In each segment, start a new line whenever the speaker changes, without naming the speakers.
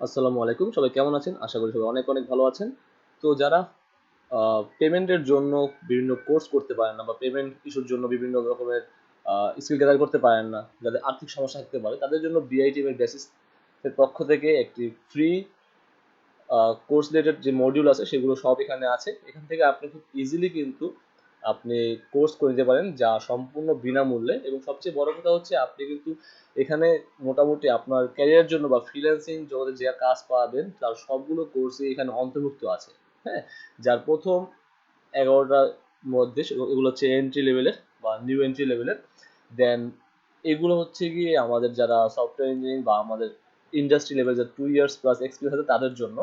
আসসালামু আলাইকুম, সবাই কেমন আছেন? আশা করি সবাই অনেক অনেক ভালো আছেন। তো যারা পেমেন্টের জন্য বিভিন্ন কোর্স করতে পারেন না বা পেমেন্ট ইস্যুর জন্য বিভিন্ন রকমের স্কিল গ্যাদার করতে পারেন না, যাদের আর্থিক সমস্যা থাকতে পারে, তাদের জন্য বিআইটিএম এর বেসিস এর পক্ষ থেকে একটি ফ্রি কোর্স রিলেটেড যে মডিউল আছে সেগুলো সব এখানে আছে। এখান থেকে আপনি খুব ইজিলি কিন্তু আপনি কোর্স করে নিতে পারেন, যা সম্পূর্ণ বিনামূল্যে। এবং সবচেয়ে বড় কথা হচ্ছে আপনি কিন্তু এখানে মোটামুটি আপনার ক্যারিয়ার জন্য বা ফ্রিল্যান্সিং জগতে যে কাজ পাবেন তার সবগুলো কোর্সই এখানে অন্তর্ভুক্ত আছে। হ্যাঁ, যার প্রথম 11টার মধ্যে এগুলো হচ্ছে এন্ট্রি লেভেলের বা নিউ এন্ট্রি লেভেলের। দেন এগুলো হচ্ছে গিয়ে আমাদের যারা সফটওয়্যার ইঞ্জিনিয়ারিং বা আমাদের ইন্ডাস্ট্রি লেভেল যারা 2 ইয়ার্স প্লাস এক্সপিরিয়েন্স আছে তাদের জন্য,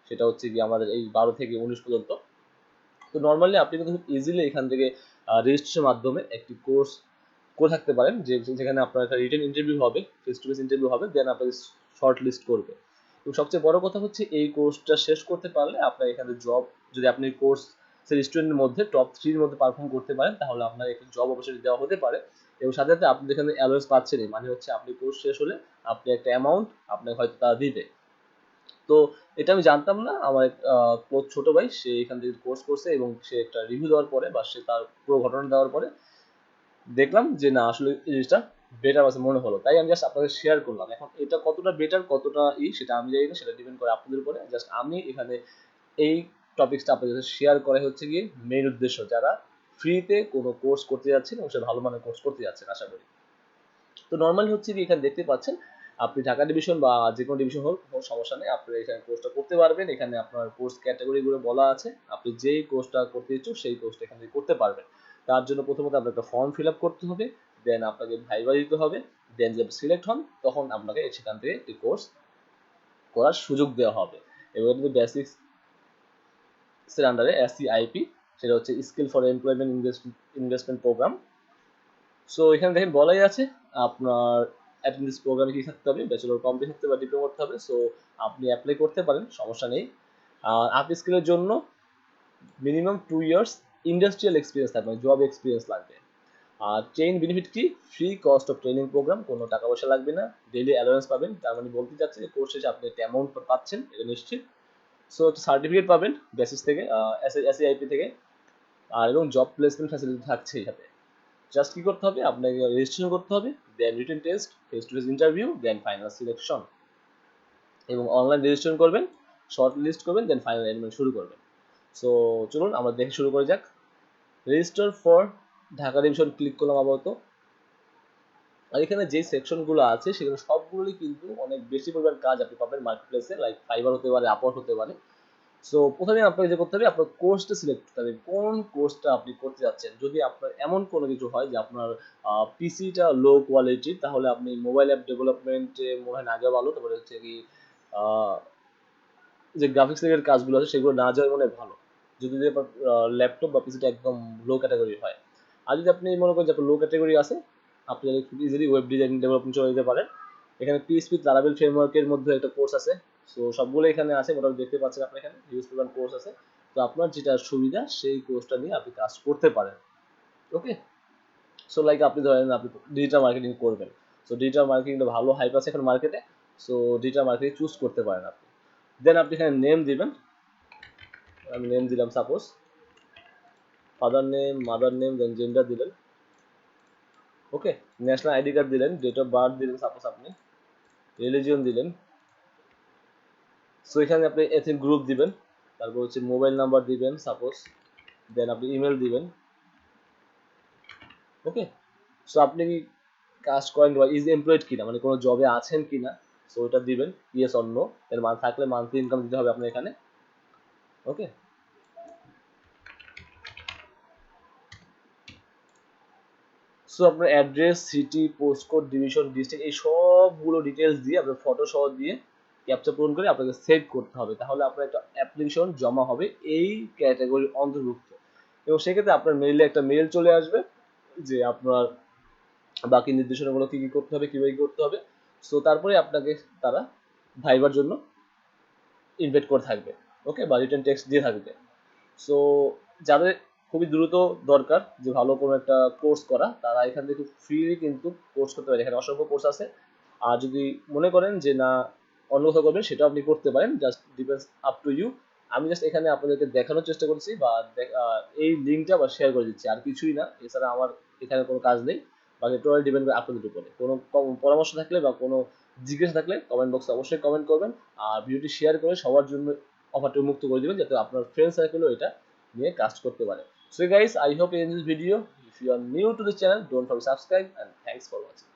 সেটা হচ্ছে কি আমাদের এই 12 থেকে 19 পর্যন্ত। তো নর্মালি আপনি কিন্তু খুব ইজিলি এখান থেকে রেজিস্ট্রেশনের মাধ্যমে একটি কোর্স করে থাকতে পারেন, যেখানে আপনার একটা রিটেন ইন্টারভিউ হবে, ফেস টু ফেস ইন্টারভিউ হবে, দেন আপনাকে শর্ট লিস্ট করবে। এবং সবচেয়ে বড় কথা হচ্ছে এই কোর্সটা শেষ করতে পারলে আপনার এখানে জব, যদি আপনি কোর্স স্টুডেন্টের মধ্যে টপ 3-র মধ্যে পারফর্ম করতে পারেন তাহলে আপনার একটি জব অপরচুনিটি দেওয়া হতে পারে। এবং সাথে সাথে আপনি যেখানে অ্যালোয়েন্স পাচ্ছেন, মানে হচ্ছে আপনি কোর্স শেষ হলে আপনি একটা অ্যামাউন্ট আপনাকে হয়তো তারা দিবে। তো এটা আমি জানতাম না, আমার এক ছোট ভাই সে এখান থেকে কোর্স করছে এবং সে একটা রিভিউ দেওয়ার পরে বা সে তার পুরো ঘটনা দেওয়ার পরে দেখলাম যে না আসলে এই জিনিসটা বেটার আছে মনে হলো, তাই আমি জাস্ট আপনাদের শেয়ার করলাম। এখন এটা কতটা বেটার কতটা সেটা আমি জানি না, সেটা ডিপেন্ড করে আপনাদের উপরে। জাস্ট আমি এখানে এই টপিকসটা আপনাদের সাথে শেয়ার করা হচ্ছে গিয়ে মেইন উদ্দেশ্য, যারা ফ্রিতে কোনো কোর্স করতে যাচ্ছেন এবং সে ভালো মানের কোর্স করতে যাচ্ছেন আশা করি। তো নর্মালি হচ্ছে কি এখানে দেখতে পাচ্ছেন আপনি ঢাকা ডিভিশন বা যে কোনো ডিভিশন হোক, কোনো সমস্যা নেই, আপনি এখানে কোর্সটা করতে পারবেন। এখানে আপনার কোর্স ক্যাটাগরিগুলো বলা আছে, আপনি যেই কোর্সটা করতে ইচ্ছুক সেই কোর্সটা এখান থেকে করতে পারবেন। তার জন্য প্রথমত আপনাকে একটা ফর্ম ফিল আপ করতে হবে, দেন আপনাকে ভাইবা দিতে হবে, দেন যদি সিলেক্ট হন তখন আপনাকে সেখান থেকে একটি কোর্স করার সুযোগ দেওয়া হবে। এবং কিন্তু বেসিক্স এর আন্ডারে SCIP, সেটা হচ্ছে skill for employment investment program. So এখানে দেখেন বলাই আছে আপনার অ্যাটেন্ডেন্স প্রোগ্রামে কি থাকতে হবে, ব্যাচেলর কমপ্লিট থাকতে হবে, ডিপ্লোমা করতে হবে। সো আপনি অ্যাপ্লাই করতে পারেন, সমস্যা নেই। আর আপ স্কিলের জন্য মিনিমাম 2 ইয়ার্স ইন্ডাস্ট্রিয়াল এক্সপিরিয়েন্স থাকবে, জব এক্সপিরিয়েন্স লাগবে। আর ট্রেন বেনিফিট কি, free cost of training program, কোনো টাকা পয়সা লাগবে না, ডেইলি অ্যালাউন্স পাবেন। তার মানে বলতে চাচ্ছে যে কোর্স শেষে আপনি একটা অ্যামাউন্ট পাচ্ছেন, এটা নিশ্চিত। সো একটা সার্টিফিকেট পাবেন বেসিস থেকে, SAIP থেকে। আর এবং জব প্লেসমেন্ট ফ্যাসিলিটি থাকছেই সাথে। জাস্ট কি করতে হবে, আপনাকে রেজিস্ট্রেশন করতে হবে, then written test, face to face interview, then final selection. এবং অনলাইন রেজিস্ট্রেশন করবেন, শর্ট লিস্ট করবেন, দেন ফাইনাল এনরোলমেন্ট শুরু করবেন। সো চলুন আমরা দেখে শুরু করে যাক। Register for Dhaka division click করলাম আপাতত। আর এখানে যে সেকশনগুলো আছে সেগুলো সবগুলোই কিন্তু অনেক বেশি পরিমাণ কাজ আপনি পাবেন মার্কেট প্লেসে, লাইক ফাইবার হতে পারে, আপওয়ার্ক হতে পারে। সো প্রথমে আপনাকে যে করতে হবে, আপনার কোর্সটা সিলেক্ট করতে হবে, কোন কোর্সটা আপনি করতে যাচ্ছেন। যদি আপনার এমন কোনো কিছু হয় যে আপনার পিসিটা লো কোয়ালিটির, তাহলে আপনি মোবাইল অ্যাপ ডেভেলপমেন্টে মনে হয় না গেলে ভালো। তারপরে হচ্ছে কি যে গ্রাফিক্স রিলেটেড কাজগুলো আছে সেগুলো না যাওয়াই মনে হয় ভালো, যদি আপনার ল্যাপটপ বা পিসিটা একদম লো ক্যাটাগরি হয়। আর যদি আপনি মনে করেন যে আপনার লো ক্যাটাগরি আছে, আপনি খুব ইজিলি ওয়েব ডিজাইন ডেভেলপমেন্ট চলে যেতে পারেন। এখানে পিএইচপি লারাভেল ফ্রেমওয়ার্কের মধ্যে একটা কোর্স আছে। সো সবগুলো এখানে আছে, মোটামুটি দেখতে পাচ্ছেন আপনি এখানে হিউজ পরিমাণ কোর্স আছে। তো আপনার যেটা সুবিধা সেই কোর্সটা নিয়ে আপনি কাজ করতে পারেন। ওকে, সো লাইক আপনি ধরেন আপনি ডিজিটাল মার্কেটিং করবেন, সো ডিজিটাল মার্কেটিংটা ভালো হাইপ আছে এখন মার্কেটে। সো ডিজিটাল মার্কেটিং চুজ করতে পারেন আপনি। দেন আপনি এখানে নেম দিবেন, আমি নেম দিলাম suppose father name, mother name, then gender দিলেন। ওকে, ন্যাশনাল আইডি কার্ড দিলেন, ডেট অফ বার্থ দিলেন সাপোজ আপনি, রিলিজিয়ন দিলেন। সো এখানে আপনি এথনিক গ্রুপ দিবেন, তারপর হচ্ছে মোবাইল নাম্বার দিবেন সাপোজ, দেন আপনি ইমেল দিবেন। ওকে, সো আপনি কি কাজ করেন বা ইজ এমপ্লয়েড কিনা, মানে কোনো জবে আছেন কিনা, সো ওটা দিবেন ইয়েস অর নো। এর মান থাকলে মান্থলি ইনকাম দিতে হবে আপনার এখানে। ওকে, সো আপনার address, city, postcode, division, district, এই সবগুলো ডিটেলস দিয়ে আপনার ফটো সহ দিয়ে ক্যাপচা পূরণ করে আপনাকে সেভ করতে হবে, তাহলে আপনার একটা অ্যাপ্লিকেশন জমা হবে এই ক্যাটাগরির অন্তর্ভুক্ত। এবং সেক্ষেত্রে আপনার মেইলে একটা মেইল চলে আসবে যে আপনার বাকি নির্দেশনাগুলো কি কি করতে হবে, কিভাবে কি করতে হবে। সো তারপরে আপনাকে তারা ভাইবার জন্য ইনভাইট করে থাকবে। ওকে, বা রিটার্ন টেক্সট দিয়ে থাকবে। সো যাদের খুবই দ্রুত দরকার যে ভালো কোনো একটা কোর্স করা, তারা এখান থেকে ফ্রি কিন্তু কোর্স করতে পারে, এখানে অসংখ্য কোর্স আছে। আর যদি মনে করেন যে না অন্য কোথাও করবেন সেটাও আপনি করতে পারেন, just depends up to you. আমি জাস্ট এখানে আপনাদেরকে দেখানোর চেষ্টা করছি বা এই লিঙ্কটা বা শেয়ার করে দিচ্ছি, আর কিছুই না। এছাড়া আমার এখানে কোনো কাজ নেই, বাকি টোটাল ডিপেন্ড করে আপনাদের উপরে। কোনো পরামর্শ থাকলে বা কোনো জিজ্ঞাসা থাকলে কমেন্ট বক্সে অবশ্যই কমেন্ট করবেন, আর ভিডিওটি শেয়ার করে সবার জন্য অফারটি মুক্ত করে দিবেন, যাতে আপনার ফ্রেন্ড সার্কেলও এটা নিয়ে কাজ করতে পারে। So guys, I hope you enjoy this video. If you are new to the channel, don't forget to subscribe, and thanks for watching.